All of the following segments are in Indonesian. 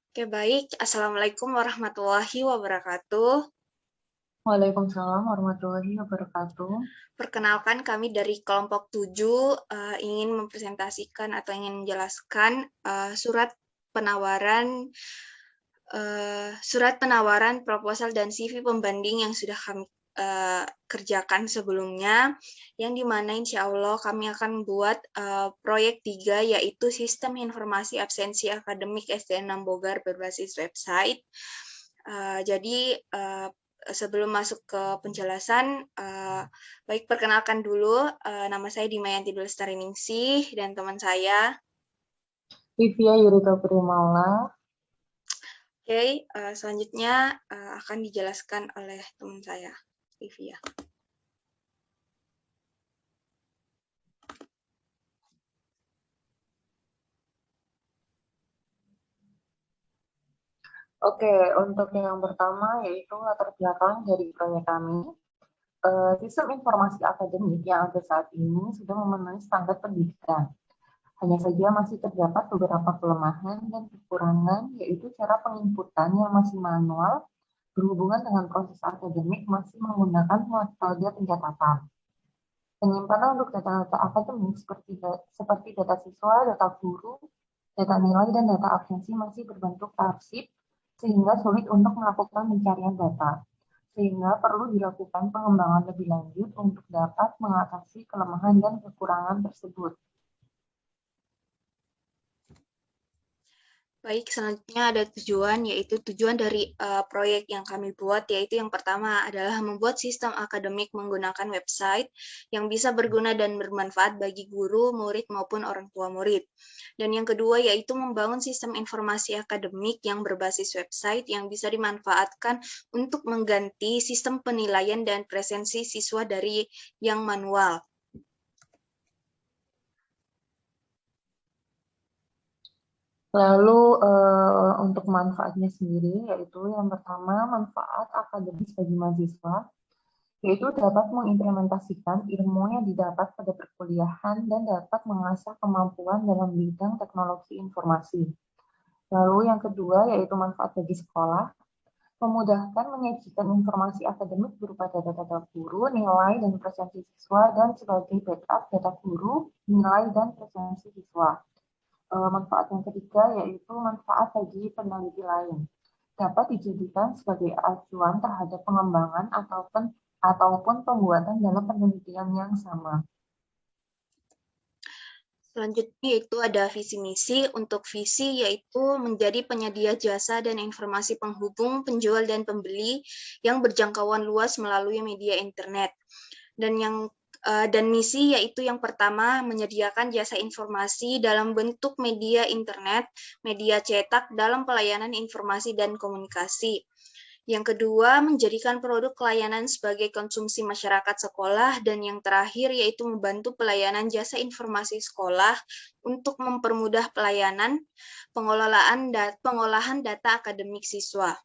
Oke, baik. Assalamualaikum warahmatullahi wabarakatuh. Waalaikumsalam warahmatullahi wabarakatuh. Perkenalkan, kami dari kelompok 7 ingin mempresentasikan atau ingin menjelaskan surat penawaran proposal dan CV pembanding yang sudah kami kerjakan sebelumnya, yang dimana insya Allah kami akan buat proyek 3, yaitu Sistem Informasi Absensi Akademik SDN 6 Bogar berbasis website. Jadi sebelum masuk ke penjelasan, baik perkenalkan dulu, nama saya Dimayanti Lestariningsih dan teman saya. Livia Yurika Primala. Oke, selanjutnya akan dijelaskan oleh teman saya, Livia. Oke, untuk yang pertama yaitu latar belakang dari proyek kami. Sistem informasi akademik yang ada saat ini sudah memenuhi standar pendidikan. Hanya saja masih terdapat beberapa kelemahan dan kekurangan, yaitu cara penginputan yang masih manual berhubungan dengan proses akademik masih menggunakan metode pencatatan. Penyimpanan untuk data-data akademik seperti data siswa, data guru, data nilai, dan data absensi masih berbentuk arsip, sehingga sulit untuk melakukan pencarian data. Sehingga perlu dilakukan pengembangan lebih lanjut untuk dapat mengatasi kelemahan dan kekurangan tersebut. Baik, selanjutnya ada tujuan, yaitu tujuan dari proyek yang kami buat, yaitu yang pertama adalah membuat sistem akademik menggunakan website yang bisa berguna dan bermanfaat bagi guru, murid, maupun orang tua murid. Dan yang kedua yaitu membangun sistem informasi akademik yang berbasis website yang bisa dimanfaatkan untuk mengganti sistem penilaian dan presensi siswa dari yang manual. Lalu untuk manfaatnya sendiri, yaitu yang pertama manfaat akademis bagi mahasiswa, yaitu dapat mengimplementasikan ilmu yang didapat pada perkuliahan dan dapat mengasah kemampuan dalam bidang teknologi informasi. Lalu yang kedua yaitu manfaat bagi sekolah, memudahkan menyajikan informasi akademik berupa data-data guru, nilai, dan presensi siswa, dan sebagai backup data guru, nilai, dan presensi siswa. Manfaat yang ketiga yaitu manfaat bagi peneliti lain. Dapat dijadikan sebagai acuan terhadap pengembangan ataupun pembuatan dalam penelitian yang sama. Selanjutnya yaitu ada visi misi. Untuk visi yaitu menjadi penyedia jasa dan informasi penghubung penjual dan pembeli yang berjangkauan luas melalui media internet. Dan misi yaitu yang pertama menyediakan jasa informasi dalam bentuk media internet, media cetak dalam pelayanan informasi dan komunikasi. Yang kedua, menjadikan produk pelayanan sebagai konsumsi masyarakat sekolah. Dan yang terakhir, yaitu membantu pelayanan jasa informasi sekolah untuk mempermudah pelayanan pengolahan data akademik siswa.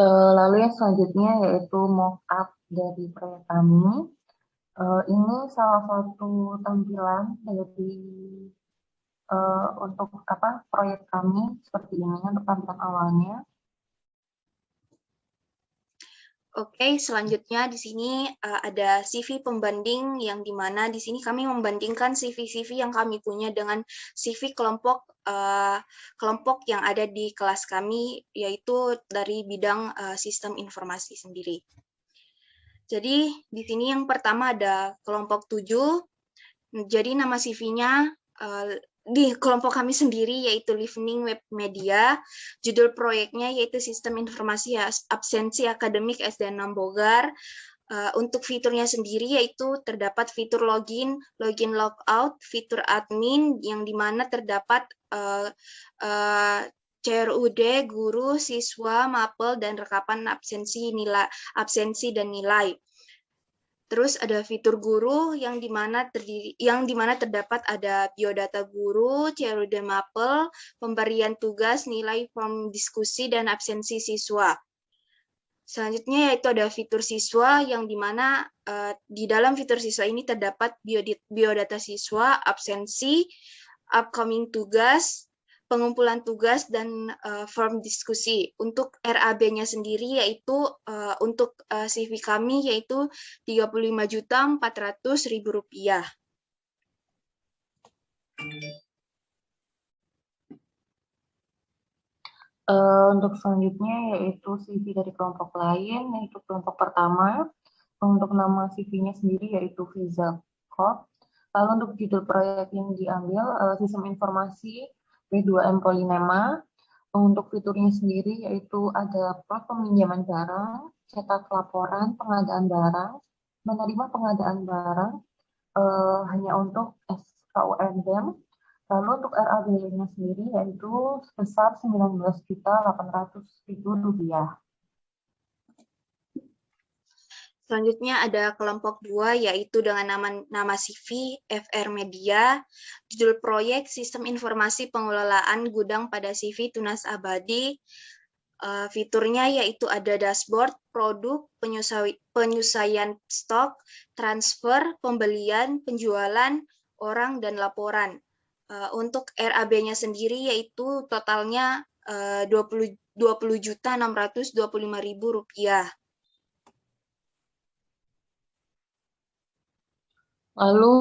Lalu yang selanjutnya yaitu mock-up dari proyek kami. Ini salah satu tampilan dari untuk proyek kami seperti ini untuk tampilan awalnya. Oke, selanjutnya di sini ada CV pembanding yang dimana di sini kami membandingkan CV-CV yang kami punya dengan CV kelompok yang ada di kelas kami, yaitu dari bidang sistem informasi sendiri. Jadi di sini yang pertama ada kelompok 7. Jadi nama CV-nya di kelompok kami sendiri yaitu Listening Web Media. Judul proyeknya yaitu Sistem Informasi Absensi Akademik SDN 6 Bogar. Untuk fiturnya sendiri yaitu terdapat fitur login logout, fitur admin yang dimana terdapat CRUD, guru, siswa, mapel, dan rekapan absensi dan nilai. Terus ada fitur guru yang dimana terdapat ada biodata guru, CRUD mapel, pemberian tugas, nilai form diskusi, dan absensi siswa. Selanjutnya yaitu ada fitur siswa yang dimana di dalam fitur siswa ini terdapat biodata siswa, absensi, upcoming tugas, pengumpulan tugas, dan form diskusi. Untuk RAB-nya sendiri yaitu untuk CV kami yaitu Rp35.400.000. Untuk selanjutnya yaitu CV dari kelompok lain, yaitu kelompok pertama. Untuk nama CV-nya sendiri yaitu Visa Corp. Lalu untuk judul proyek yang diambil sistem informasi B2M Polinema. Untuk fiturnya sendiri yaitu ada proses peminjaman barang, cetak laporan pengadaan barang, menerima pengadaan barang hanya untuk SKUMDM. Lalu untuk RAB-nya sendiri yaitu sebesar Rp19.800.000. Selanjutnya ada kelompok 2 yaitu dengan nama CV FR Media, judul proyek Sistem Informasi Pengelolaan Gudang pada CV Tunas Abadi. Fiturnya yaitu ada dashboard, produk, penyusuaian stok, transfer, pembelian, penjualan, orang, dan laporan. Untuk RAB-nya sendiri yaitu totalnya Rp20.625.000. Lalu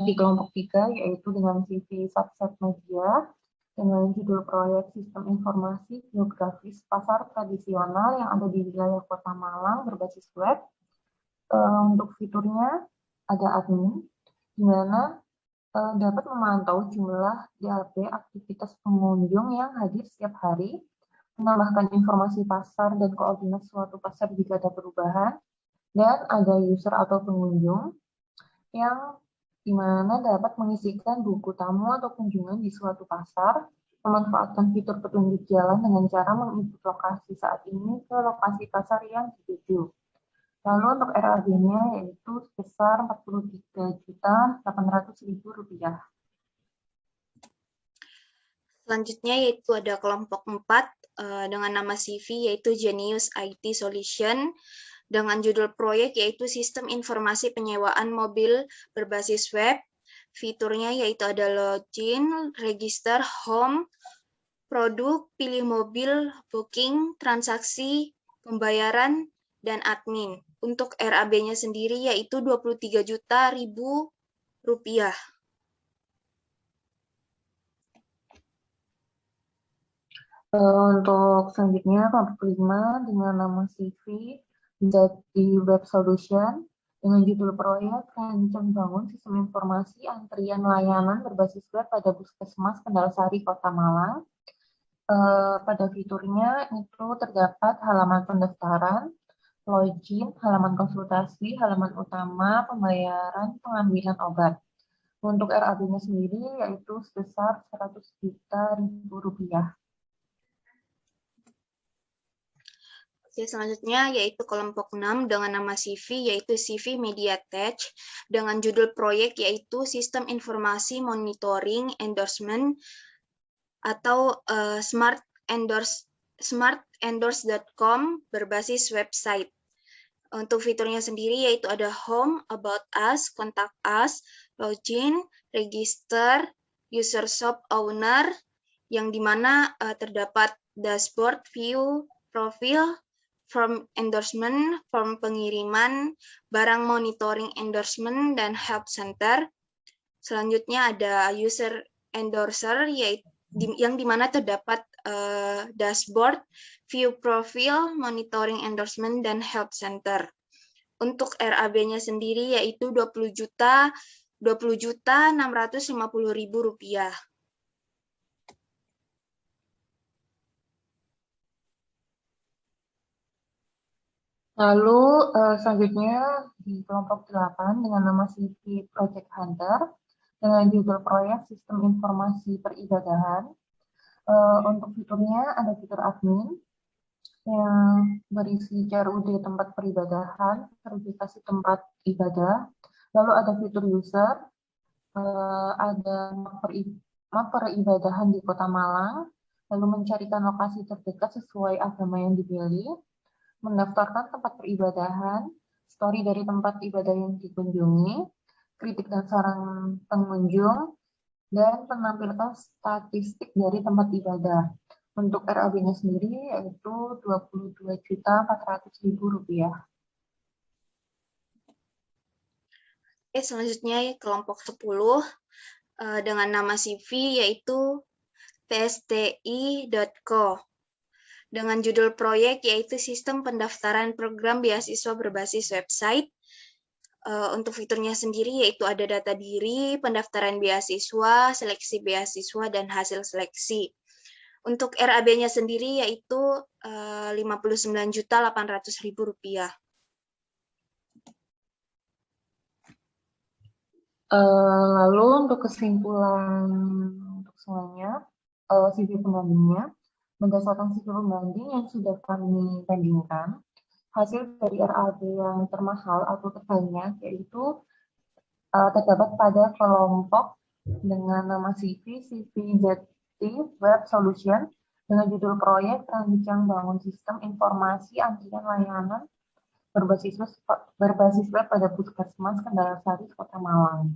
di kelompok 3 yaitu dengan CV Subset Media dengan judul proyek Sistem Informasi Geografis Pasar Tradisional yang ada di wilayah Kota Malang berbasis web. Untuk fiturnya ada admin, di mana dapat memantau jumlah DAP aktivitas pengunjung yang hadir setiap hari, menambahkan informasi pasar dan koordinat suatu pasar jika ada perubahan, dan ada user atau pengunjung yang dimana dapat mengisikan buku tamu atau kunjungan di suatu pasar, memanfaatkan fitur petunjuk jalan dengan cara menginput lokasi saat ini ke lokasi pasar yang dituju. Lalu untuk RAB-nya yaitu sebesar Rp43.800.000. Selanjutnya yaitu ada kelompok 4 dengan nama CV yaitu Genius IT Solution dengan judul proyek yaitu Sistem Informasi Penyewaan Mobil Berbasis Web. Fiturnya yaitu ada login, register, home, produk, pilih mobil, booking, transaksi, pembayaran, dan admin. Untuk RAB-nya sendiri yaitu Rp23 juta. Untuk selanjutnya kelompok 5 dengan nama CV di Web Solution dengan judul proyek Rancang Bangun Sistem Informasi Antrian Layanan Berbasis Web pada Puskesmas Kendalsari Kota Malang. Pada fiturnya itu terdapat halaman pendaftaran, login, halaman konsultasi, halaman utama, pembayaran, pengambilan obat. Untuk RAB-nya sendiri yaitu sebesar Rp100 juta. Oke, selanjutnya yaitu kelompok 6 dengan nama CV yaitu CV Media Tech dengan judul proyek yaitu Sistem Informasi Monitoring Endorsement atau smartendorse.com berbasis website. Untuk fiturnya sendiri yaitu ada home, about us, contact us, login, register, user shop owner, yang dimana terdapat dashboard, view, profil, form endorsement, form pengiriman, barang monitoring endorsement, dan help center. Selanjutnya ada user endorser, yaitu yang dimana terdapat dashboard, view profile, monitoring endorsement, dan help center. Untuk RAB-nya sendiri yaitu Rp20.650.000. Lalu selanjutnya di kelompok 8 dengan nama CV Project Hunter dengan judul proyek Sistem Informasi Peribadahan. Untuk fiturnya ada fitur admin yang berisi CRUD tempat peribadahan, verifikasi tempat ibadah, lalu ada fitur user, ada map peribadahan di Kota Malang, lalu mencarikan lokasi terdekat sesuai agama yang dipilih, mendaftarkan tempat peribadahan, story dari tempat ibadah yang dikunjungi, kritik dan saran pengunjung, dan menampilkan statistik dari tempat ibadah. Untuk RAB-nya sendiri yaitu Rp22.400.000. Oke, selanjutnya kelompok 10 dengan nama CV yaitu psti.co. Dengan judul proyek yaitu Sistem Pendaftaran Program Beasiswa Berbasis Website. Untuk fiturnya sendiri yaitu ada data diri, pendaftaran beasiswa, seleksi beasiswa, dan hasil seleksi. Untuk RAB-nya sendiri yaitu Rp59.800.000. Lalu untuk kesimpulan untuk semuanya, CV pembandingnya, berdasarkan CV pembanding yang sudah kami bandingkan, hasil dari RAB yang termahal atau terbanyak yaitu terdapat pada kelompok dengan nama CV Jati Web Solution dengan judul proyek Rancang Bangun Sistem Informasi Antrian Layanan berbasis web pada Puskesmas Kendal Sari, Kota Malang.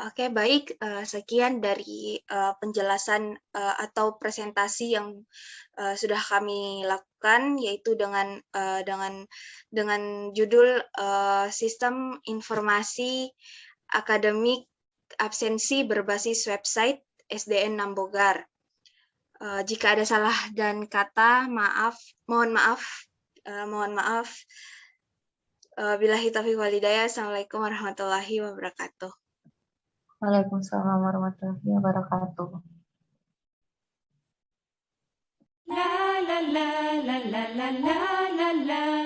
Oke, baik. Sekian dari penjelasan atau presentasi yang sudah kami lakukan, yaitu dengan judul Sistem Informasi Akademik Absensi Berbasis Website SDN Nambogar. Jika ada salah dan kata, mohon maaf. Billahi taufiq wal hidayah. Assalamualaikum warahmatullahi wabarakatuh. Waalaikumsalam warahmatullahi wabarakatuh. La la la la la la la la la.